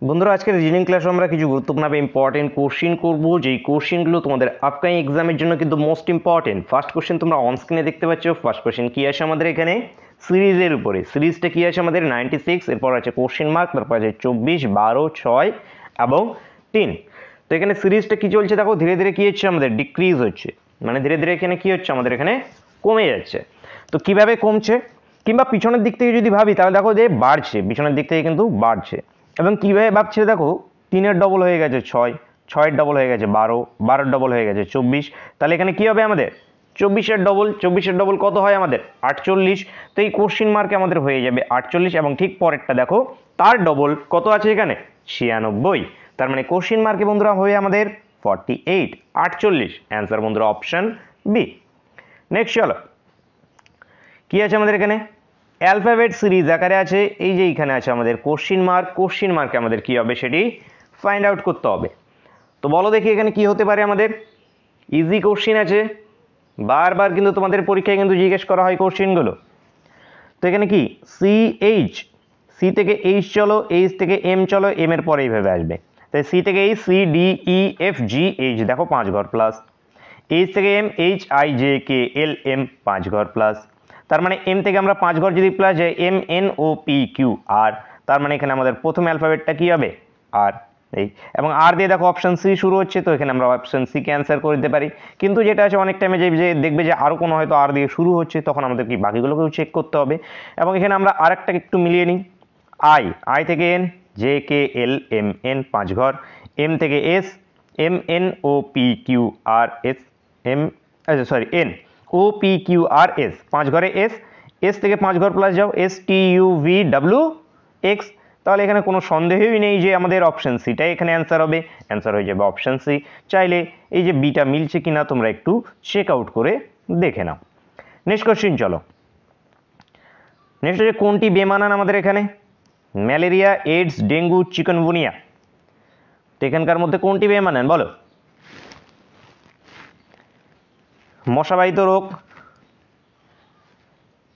বন্ধুরা আজকের রিজনিং ক্লাসে আমরা কিছু গুরুত্বপূর্ণ ইম্পর্টেন্ট কোশ্চিন করব, যেই কোশ্চিনগুলো তোমাদের আপকামিং এক্সামের জন্য কিন্তু মোস্ট ইম্পর্টেন্ট। ফার্স্ট কোশ্চিন তোমরা অন স্ক্রিনে দেখতে পাচ্ছ। ফার্স্ট কোশ্চিন কি আসে আমাদের এখানে সিরিজের উপরে। সিরিজটা কি আছে আমাদের 96, এরপর আছে কোশ্চিন মার্ক, তারপর আছে 24, 12, 6 এবং 3। তো এখানে সিরিজটা কি চলছে দেখো, ধীরে ধীরে কি হচ্ছে আমাদের ডিক্রিজ হচ্ছে, মানে ধীরে ধীরে এখানে কি হচ্ছে আমাদের এখানে কমে যাচ্ছে। তো কিভাবে কমছে, কিংবা পিছনের দিক থেকে যদি ভাবি তাহলে দেখো যে বাড়ছে, পিছনের দিক থেকে কিন্তু বাড়ছে। এবং কীভাবে ভাবছে দেখো, 3-এর ডবল হয়ে গেছে 6, 6-এর ডবল হয়ে গেছে 12, 12-এর ডবল হয়ে গেছে 24। তাহলে এখানে কি হবে আমাদের 24-এর ডবল, 24-এর ডবল কত হয় আমাদের 48। তো এই কোশ্চিন মার্কে আমাদের হয়ে যাবে 48, এবং ঠিক পরেরটা দেখো তার ডবল কত আছে এখানে 96। তার মানে কোশ্চিন মার্কে বন্ধুরা হয়ে আমাদের 48, 48 অ্যান্সার বন্ধুরা অপশন বি। নেক্সট চলো, কি আছে আমাদের এখানে অ্যালফাবেট সিরিজ আকারে আছে। এই যে এখানে আছে আমাদের কোশ্চিন মার্ক, কোশ্চিন মার্কে আমাদের কি হবে সেটি ফাইন্ড আউট করতে হবে। তো বলো দেখি এখানে কি হতে পারে আমাদের। ইজি কোশ্চিন আছে, বারবার কিন্তু তোমাদের পরীক্ষায় কিন্তু জিজ্ঞেস করা হয় কোশ্চিনগুলো। তো এখানে কি সি এইচ, সি থেকে এইচ চলো, এইচ থেকে এম চলো, এম এর পরে এইভাবে আসবে। তাই সি থেকে H, C D E F G H দেখো 5 ঘর প্লাস, এইচ থেকে M, H I J K L M 5 ঘর প্লাস। তার মানে এম থেকে আমরা 5 ঘর যদি প্লাস যায় M N O P Q R, তার মানে এখানে আমাদের প্রথম অ্যালফাবেটটা কি হবে আর। এই এবং আর দিয়ে দেখো অপশন সি শুরু হচ্ছে, তো এখানে আমরা অপশন সি কে অ্যান্সার করে দিতে পারি। কিন্তু যেটা আছে অনেক টাইমে যে দেখবে যে আরও কোনো হয়তো আর দিয়ে শুরু হচ্ছে, তখন আমাদের কি বাকিগুলোকেও চেক করতে হবে। এবং এখানে আমরা আরেকটা একটু মিলিয়ে নিই, আই, আই থেকে N, J K L M N 5 ঘর, এম থেকে S, M N O P Q R S M, আচ্ছা sorry N O P Q R S 5 ঘরে এস, এস থেকে 5 ঘর প্লাস যাও S T U V W X. তাহলে এখানে কোনো সন্দেহই নেই যে আমাদের অপশন সিটাই এখানে অ্যান্সার হবে, অ্যান্সার হয়ে যাবে অপশন সি। চাইলে এই যে বিটা মিলছে কিনা তোমরা একটু চেক আউট করে দেখে নাও। নেক্সট কোশ্চিন চলো। নেক্সট হচ্ছে কোনটি বেমানান আমাদের এখানে, ম্যালেরিয়া, এইডস, ডেঙ্গু, চিকনগুনিয়া। তো এখানকার মধ্যে কোনটি বেমানান বলো। মশাবাহিত রোগ,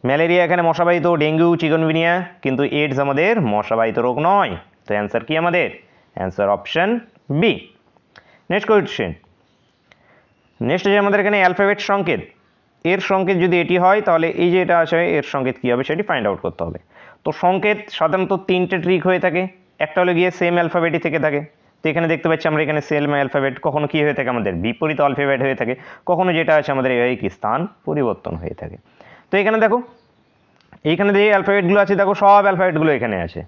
ম্যালেরিয়া এখানে মশাবাহিত, ডেঙ্গু চিকনগুনিয়া, কিন্তু এইডস আমাদের মশাবাহিত রোগ নয়। তো অ্যান্সার কি আমাদের, answer option B. Next question, next যে আমাদের এখানে অ্যালফাবেট সংকেত, এর সংকেত যদি এটি হয় তাহলে এই যে এটা আছে এর সংকেত কী হবে সেটি ফাইন্ড আউট করতে হবে। তো সংকেত সাধারণত 3টে ট্রিক হয়ে থাকে। একটা হলো গিয়ে সেম অ্যালফাবেটই থেকে থাকে। তো এখানে দেখতে পাচ্ছি আমরা এখানে সেম অ্যালফাবেট, কখনো কি হয়ে থাকে আমাদের বিপরীত অ্যালফাবেট হয়ে থাকে, কখনো যেটা আছে আমাদের এই কি স্থান পরিবর্তন হয়ে থাকে। তো এখানে দেখো এইখানে যে অ্যালফাবেটগুলো আছে দেখো সব অ্যালফাবেটগুলো এখানে আছে।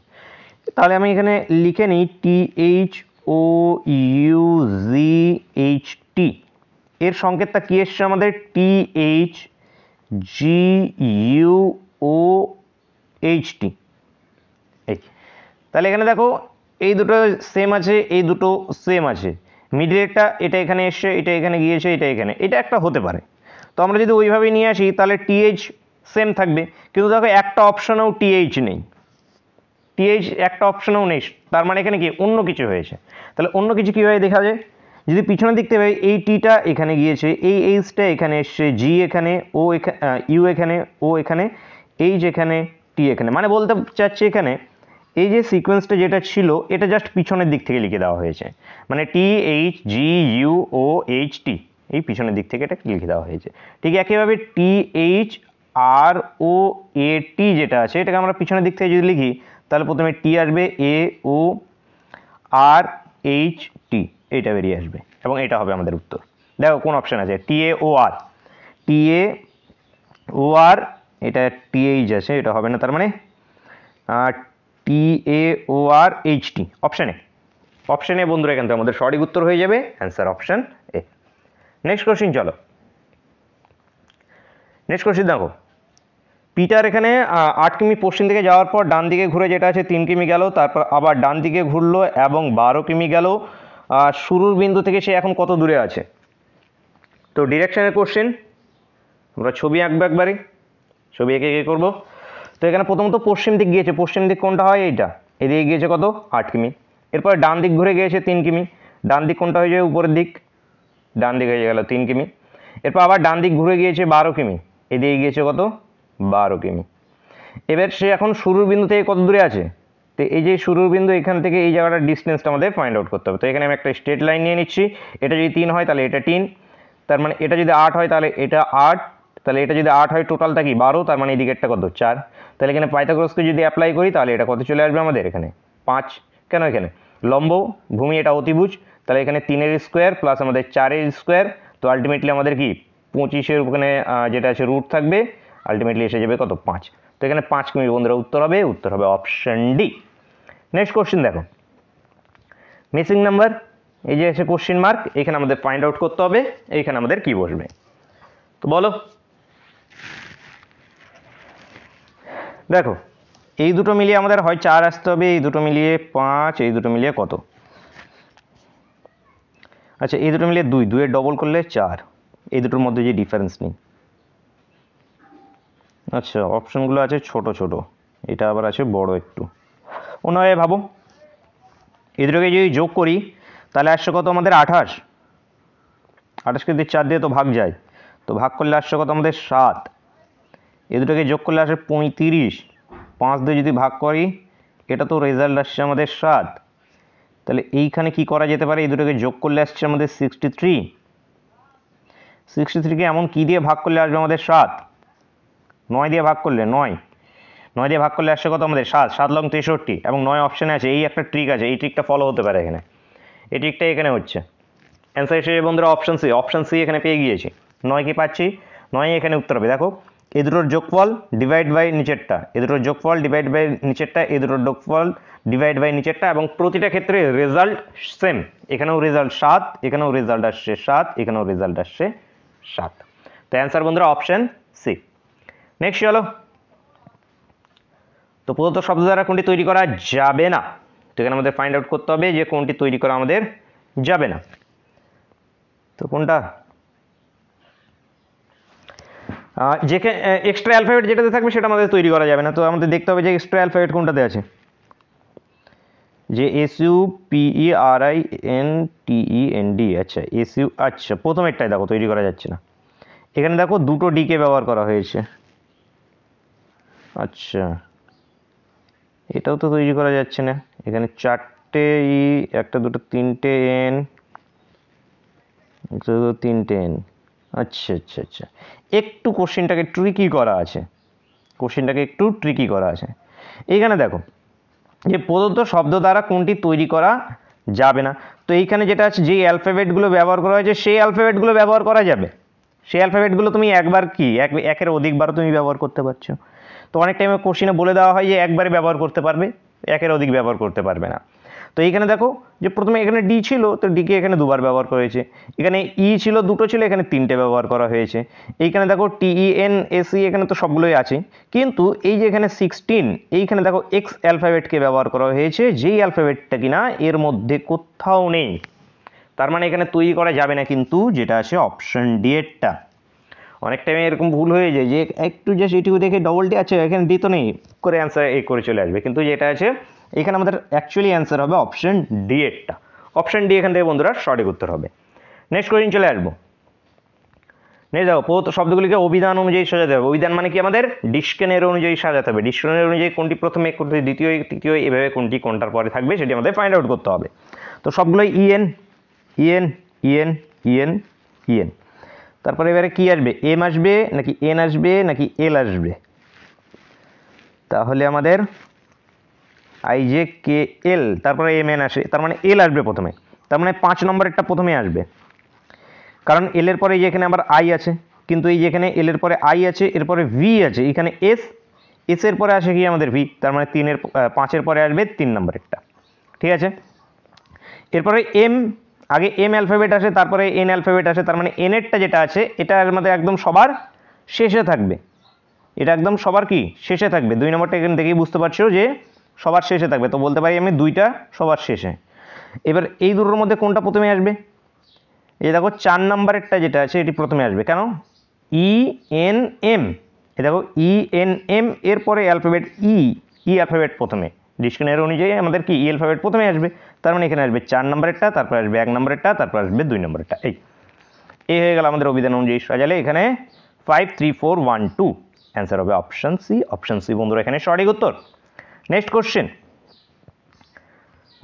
তাহলে আমি এখানে লিখে নিই T H O U G H T, এর সংকেতটা কি এসছে আমাদের T H G U O H T. এই তাহলে এখানে দেখো এই দুটো সেম আছে, এই দুটো সেম আছে, মিডিলেরটা এটা এখানে এসছে, এটা এখানে গিয়েছে, এটা এখানে, এটা একটা হতে পারে। তো আমরা যদি ওইভাবেই নিয়ে আসি তাহলে টিএইচ সেম থাকবে, কিন্তু দেখো একটা অপশনেও টিএইচ নেই, টিএইচ একটা অপশনেও নেই, তার মানে এখানে কি অন্য কিছু হয়েছে। তাহলে অন্য কিছু কীভাবে দেখা যায়, যদি পিছনের দিক থেকে এই টিটা এখানে গিয়েছে, এই এইচটা এখানে এসছে, জি এখানে, ও এখানে, ইউ এখানে, ও এখানে, এইচ এখানে, টি এখানে, মানে বলতে চাচ্ছি এখানে এই যে সিকোয়েন্সটা যেটা ছিল এটা জাস্ট পিছনের দিক থেকে লিখে দেওয়া হয়েছে, মানে T H G U O H T এই পিছনের দিক থেকে এটা লিখে দেওয়া হয়েছে। ঠিক একইভাবে টি এইচ আর ও এ টি যেটা আছে এটাকে আমরা পিছনের দিক থেকে যদি লিখি তাহলে প্রথমে টি আসবে, এ ও আর এইচ টি এইটা বেরিয়ে আসবে, এবং এটা হবে আমাদের উত্তর। দেখো কোন অপশান আছে টি এ ও আর, টি এ ও আর, এটা টি এইচ আছে, এটা হবে না, তার মানে টি এ ও আর এইচ টি অপশানে, অপশানে বন্ধুরা এখান থেকে আমাদের সঠিক উত্তর হয়ে যাবে, answer option A. Next question চলো। নেক্সট কোশ্চিন দেখো, পিটার এখানে 8 কিমি পশ্চিম দিকে যাওয়ার পর ডান দিকে ঘুরে যেটা আছে 3 কিমি গেল, তারপর আবার ডান দিকে ঘুরলো এবং 12 কিমি গেল। শুরুর বিন্দু থেকে সে এখন কত দূরে আছে। তো ডিরেকশনের কোশ্চেন, আমরা ছবি আঁকবো একবারে, ছবি এঁকে এঁকে করবো। তো এখানে প্রথমত পশ্চিম দিক গিয়েছে, পশ্চিম দিক কোনটা হয় এইটা, এদিকে গিয়েছে কত 8 কিমি। এরপর ডান দিক ঘুরে গিয়েছে 3 কিমি, ডান দিক কোনটা হয়ে যায় উপরের দিক, ডান দিক হয়ে গেল 3 কিমি। এরপর আবার ডান দিক ঘুরে গিয়েছে 12 কিমি, এদিকে গিয়েছে কত 12 কিমি। এবার সে এখন শুরুর বিন্দু থেকে কত দূরে আছে তো এই যে শুরুর বিন্দু এখান থেকে এই জায়গাটার ডিস্টেন্সটা আমাদের ফাইন্ড আউট করতে হবে। তো এখানে আমি একটা স্ট্রেট লাইন নিয়ে নিচ্ছি, এটা যদি 3 হয় তাহলে এটা 3, তার মানে এটা যদি 8 হয় তাহলে এটা 8, তাহলে এটা যদি 8 হয় টোটালটা কি 12, তার মানে এই দিকেরটা কত 4। তাহলে এখানে পাইথাগোরাসকে যদি অ্যাপ্লাই করি তাহলে এটা কত চলে আসবে আমাদের এখানে 5। কেন এখানে লম্ব ভূমি এটা অতিভুজ, তাহলে এখানে 3 এর স্কোয়ার প্লাস আমাদের 4 এর স্কোয়ার, তো আলটিমেটলি আমাদের কি 25 ওখানে যেটা আছে রুট থাকবে, আলটিমেটলি এসে যাবে কত 5। তো এখানে 5 মিনিট বন্ধুরা উত্তর হবে অপশন ডি। নেক্সট কোশ্চেন দেখো, মিসিং নাম্বার, এই যে এসে কোশ্চেন মার্ক, এখানে আমাদের ফাইন্ড আউট করতে হবে এইখানে আমাদের কি বসবে। তো বলো, দেখো এই দুটো মিলিয়ে আমাদের হয় 4 আসতে হবে, এই দুটো মিলিয়ে 5, এই দুটো মিলিয়ে কত, আচ্ছা এই দুটো মিলিয়ে 2, 2 এর ডবল করলে 4, এই দুটোর মধ্যে যে ডিফারেন্স নেই। আচ্ছা অপশনগুলো আছে ছোট ছোট, এটা আবার আছে বড় একটু, অন্যভাবে ভাবো। এই দুটোকে যদি যোগ করি তাহলে আসছে কত আমাদের 28, 28 কে 4 দিয়ে তো ভাগ যায়, তো ভাগ করলে আসছে কত আমাদের 7, এই দুটোকে যোগ করলে আসে 35, 5 দিয়ে যদি ভাগ করি এটা তো রেজাল্ট আসছে আমাদের 7, তাহলে এইখানে কি করা যেতে পারে, এই দুটোকে যোগ করলে আসছে আমাদের 63, 63কে এমন কি দিয়ে ভাগ করলে আসবে আমাদের 7, 9 দিয়ে ভাগ করলে 9, 9 দিয়ে ভাগ করলে আসছে কত আমাদের 7, 7 লং 63, এবং 9 অপশানে আছে, এই একটা ট্রিক আছে, এই ট্রিকটা ফলো হতে পারে এখানে, এই ট্রিকটা এখানে হচ্ছে। অ্যান্সার এসে বন্ধুরা অপশন সি এখানে পেয়ে গিয়েছি, 9 কি পাচ্ছি, 9 এখানে উত্তর হবে। দেখো এই দুটোর যোগফল ডিভাইড বাই নিচেরটা, এই দুটোর যোগফল ডিভাইড বাই নিচেরটা, এই দুটোর যোগফল ডিভাইড বাই নিচেরটা, এবং প্রতিটা ক্ষেত্রে রেজাল্ট সেম, এখানেও রেজাল্ট 7, এখানেও রেজাল্ট আসছে 7, এখানেও রেজাল্ট আসছে 7। তো অ্যান্সার বন্ধুরা অপশন সি। নেক্সট চলো, তো প্রদত্ত শব্দ দ্বারা কোনটি তৈরি করা যাবে না, তো এখানে আমাদের ফাইন্ড আউট করতে হবে যে কোনটি তৈরি করা আমাদের যাবে না। তো কোনটা, যেখানে এক্সট্রা অ্যালফাবেট যেটাতে থাকবে সেটা আমাদের তৈরি করা যাবে না, তো আমাদের দেখতে হবে যে এক্সট্রা অ্যালফাবেট কোনটাতে আছে, যে SUPERINTEND, আচ্ছা SU, আচ্ছা প্রথমেরটাই দেখো তৈরি করা যাচ্ছে না, এখানে দেখো দুটো ডিকে ব্যবহার করা হয়েছে, আচ্ছা এটাও তো তৈরি করা যাচ্ছে না, এখানে 4টে ই, একটা দুটো 3টে এন, একটা দুটো 3টে এন, আচ্ছা আচ্ছা আচ্ছা একটু কোশ্চেনটাকে ট্রিকি করা আছে, এইখানে দেখো যে প্রদত্ত শব্দ দ্বারা কোনটি তৈরি করা যাবে না, তো এইখানে যেটা আছে যেই অ্যালফাবেটগুলো ব্যবহার করা হয়েছে সেই অ্যালফাবেটগুলো ব্যবহার করা যাবে, সেই অ্যালফাবেটগুলো তুমি একবার কি একের অধিকবারও তুমি ব্যবহার করতে পারছো, তো অনেক টাইমে কোশ্চেনে বলে দেওয়া হয় যে একবারে ব্যবহার করতে পারবে, একের অধিক ব্যবহার করতে পারবে না। তো এইখানে দেখো যে প্রথমে এখানে ডি ছিল, তো ডিকে এখানে দুবার ব্যবহার করা হয়েছে, এখানে ই ছিল দুটো ছিল, এখানে 3টে ব্যবহার করা হয়েছে, এইখানে দেখো TENSE এখানে তো সবগুলোই আছে, কিন্তু এই যে এখানে 16 এইখানে দেখো এক্স অ্যালফাবেটকে ব্যবহার করা হয়েছে, যেই অ্যালফাবেটটা কিনা এর মধ্যে কোথাও নেই, তার মানে এখানে তৈরি করা যাবে না, কিন্তু যেটা আছে অপশন ডি এরটা। অনেক টাইমে এরকম ভুল হয়ে যায় যে একটু জাস্ট এইটুকু দেখে ডবল ডি আছে, এখানে ডি তো নেই করে অ্যান্সার এই করে চলে আসবে, কিন্তু যেটা আছে এখানে আমাদের অ্যাকচুয়ালি অ্যান্সার হবে অপশন ডি এরটা, অপশন ডি এখান থেকে বন্ধুরা সঠিক উত্তর হবে। নেক্সট কোয়েশ্চেন চলে আসবো, নেক্সট দেখো প্রদত্ত শব্দগুলিকে অভিধান অনুযায়ী সাজাতে হবে, অভিধান মানে কি আমাদের ডিকশনারি অনুযায়ী সাজাতে হবে, ডিকশনারি অনুযায়ী কোনটি প্রথমে, কোনটি দ্বিতীয়, তৃতীয়, এভাবে কোনটি কোনটার পরে থাকবে সেটি আমাদের ফাইন্ড আউট করতে হবে। তো সবগুলোই N N N N N, তারপরে এবারে কি আসবে, এম আসবে নাকি এন আসবে নাকি এল আসবে, তাহলে আমাদের IJKL তারপরে MN আসে, তার মানে এল আসবে প্রথমে, তার মানে 5 নম্বরেরটা প্রথমে আসবে, কারণ এল এর পরে যেখানে আবার আই আছে, কিন্তু এই যেখানে এল এর পরে আই আছে, এরপরে ভি আছে, এখানে এস এর পরে আসে কি আমাদের ভি, তার মানে 5-এর পরে আসবে 3 নম্বরেরটা, ঠিক আছে। এরপরে এম, আগে এম অ্যালফাবেট আসে তারপরে এন অ্যালফাবেট আসে, তার মানে এন এরটা যেটা আছে এটা আমাদের একদম সবার শেষে থাকবে, এটা একদম সবার কি শেষে থাকবে, 2 নম্বরটা এখানে দেখেই বুঝতে পারছো যে সবার শেষে থাকবে, তো বলতে পারি আমি 2টা সবার শেষে। এবার এই দুটোর মধ্যে কোনটা প্রথমে আসবে, এই দেখো 4 নম্বরেরটা যেটা আছে এটি প্রথমে আসবে, কেন ENM, এই দেখো ENM এরপরে অ্যালফাবেট ই অ্যালফাবেট প্রথমে, ডিকশনারি অনুযায়ী আমাদের কি ই অ্যালফাবেট প্রথমে আসবে, তার মানে এখানে আসবে 4 নম্বরেরটা, তারপর আসবে 1 নম্বরেরটা, তারপর আসবে 2 নম্বরেরটা, এই হয়ে গেল আমাদের অভিধান অনুযায়ী সাজালে, এখানে 5 3 4 1 2 অ্যান্সার হবে অপশন সি, অপশন সি বন্ধুরা এখানে সঠিক উত্তর। Next question,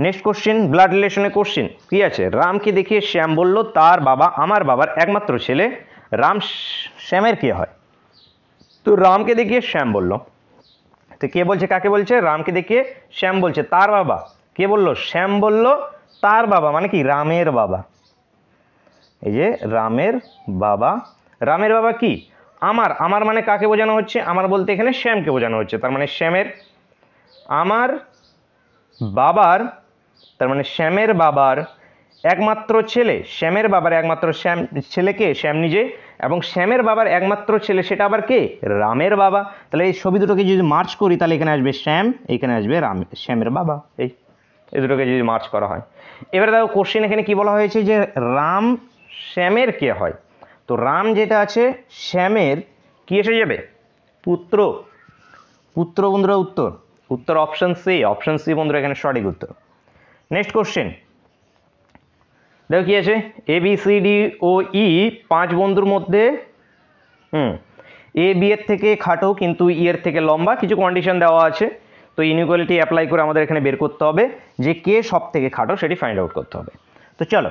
next question, blood রিলেশনের কোশ্চেন কি আছে? রামকে দেখিয়ে শ্যাম বলল তার বাবা আমার বাবার একমাত্র ছেলে। রাম শ্যামের কে হয়? তো রামকে দেখিয়ে শ্যাম বলল, তো কে বলছে কাকে বলছে? রামকে দেখিয়ে শ্যাম বলছে তার বাবা। কে বলল? শ্যাম বলল তার বাবা, মানে কি রামের বাবা। এই যে রামের বাবা, রামের বাবা কি? আমার। আমার মানে কাকে বোঝানো হচ্ছে? আমার বলতে এখানে শ্যামকে বোঝানো হচ্ছে। তার মানে শ্যামের, আমার বাবার, তার মানে শ্যামের বাবার একমাত্র ছেলে। শ্যামের বাবার একমাত্র শ্যাম ছেলেকে শ্যাম নিজে, এবং শ্যামের বাবার একমাত্র ছেলে সেটা আবার কে? রামের বাবা। তাহলে এই ছবি দুটোকে যদি মার্চ করি তাহলে এখানে আসবে শ্যাম, এখানে আসবে রাম, শ্যামের বাবা। এই দুটোকে যদি মার্চ করা হয়। এবারে দেখো কোশ্চেন এখানে কি বলা হয়েছে যে রাম শ্যামের কে হয়? তো রাম যেটা আছে শ্যামের কি এসে যাবে? পুত্র। পুত্র বন্ধুরা উত্তর, উত্তর অপশন সি। অপশন সি বন্ধুরা এখানে সঠিক উত্তর। নেক্সট কোশ্চেন দেখো কি আছে? এ বি সি ডি ও ই 5 বন্ধুর মধ্যে এ বি এর থেকে খাটো কিন্তু ই এর থেকে লম্বা। কিছু কন্ডিশন দেওয়া আছে, তো ইনইকুয়ালিটি অ্যাপ্লাই করে আমাদের এখানে বের করতে হবে যে কে সব থেকে খাটো, সেটি ফাইন্ড আউট করতে হবে। তো চলো,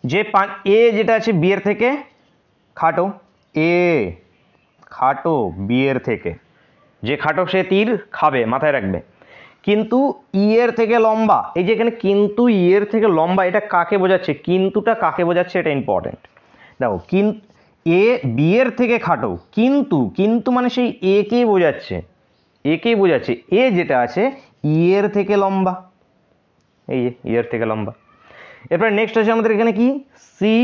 যে এ যেটা আছে বি এর থেকে খাটো, এ খাটো বি এর থেকে, যে খাটো সে তীর খাবে, মাথায় রাখবে। কিন্তু ই এর থেকে লম্বা, এই যে এখানে কিন্তু ই এর থেকে লম্বা, এটা কাকে বোঝাচ্ছে? কিন্তুটা কাকে বোঝাচ্ছে? এটা ইম্পর্টেন্ট। দেখো এ বি এর থেকে খাটো, কিন্তু কিন্তু মানে সেই এ কেই বোঝাচ্ছে, এ কেই বোঝাচ্ছে। এ যেটা আছে ই এর থেকে লম্বা, এই যে ই এর থেকে লম্বা। এরপরে নেক্সট আছে আমাদের এখানে কি? সি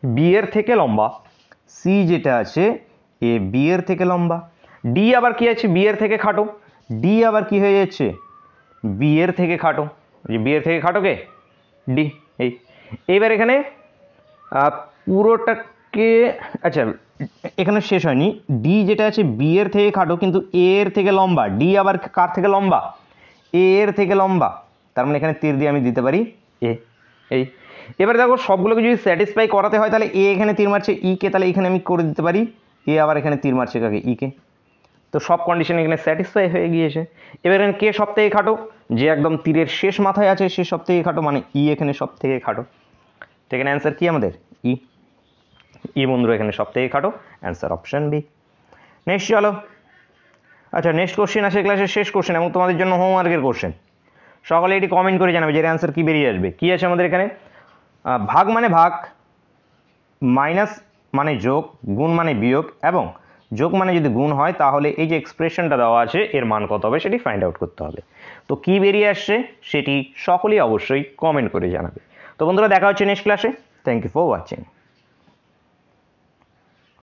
বি এর থেকে লম্বা, সি যেটা আছে এ বি এর থেকে লম্বা। ডি আবার কি আছে? বি এর থেকে খাটো, ডি আবার কি হয়ে যাচ্ছে? বি এর থেকে খাটো। যে বি এর থেকে খাটো কে? ডি। এইবার এখানে পুরোটাকে, আচ্ছা এখানে শেষ হয়নি। ডি যেটা আছে বি এর থেকে খাটো কিন্তু এ এর থেকে লম্বা, ডি আবার কার থেকে লম্বা? এ এর থেকে লম্বা। তার মানে এখানে তীর দিয়ে আমি দিতে পারি এ। এবার দেখো সবগুলোকে যদি স্যাটিসফাই করাতে হয় তাহলে এ এখানে তীর মারছে ই কে, তাহলে এখানে আমি করে দিতে পারি এ আবার এখানে তীর মারছে কাকে? ই কে। তো সব কন্ডিশন এখানে স্যাটিসফাই হয়ে গিয়েছে। এবার এখানে কে সব থেকে খাটো? যে একদম তীরের শেষ মাথায় আছে সে সব থেকে খাটো, মানে ই এখানে সব থেকে খাটো। তো এখানে অ্যান্সার কি আমাদের? ই। ই বন্ধুরা এখানে সব থেকে খাটো, অ্যান্সার অপশন বি। নেক্সট চলো, আচ্ছা নেক্সট কোশ্চেন আছে ক্লাসের শেষ কোশ্চেন এবং তোমাদের জন্য হোমওয়ার্কের কোশ্চেন। সকলে এটি কমেন্ট করে জানাবে যে এর অ্যান্সার কি বেরিয়ে আসবে। কি আছে আমাদের এখানে? ভাগ মানে ভাগ, মাইনাস মানে যোগ, গুণ মানে বিয়োগ, এবং যোগ মানে যদি গুণ হয় তাহলে এই যে এক্সপ্রেশনটা দেওয়া আছে এর মান কত হবে সেটি ফাইন্ড আউট করতে হবে। তো কি বেরিয়ে আসছে সেটি সকলেই অবশ্যই কমেন্ট করে জানাবে। তো বন্ধুরা দেখা হচ্ছে নেক্সট ক্লাসে। Thank you for watching.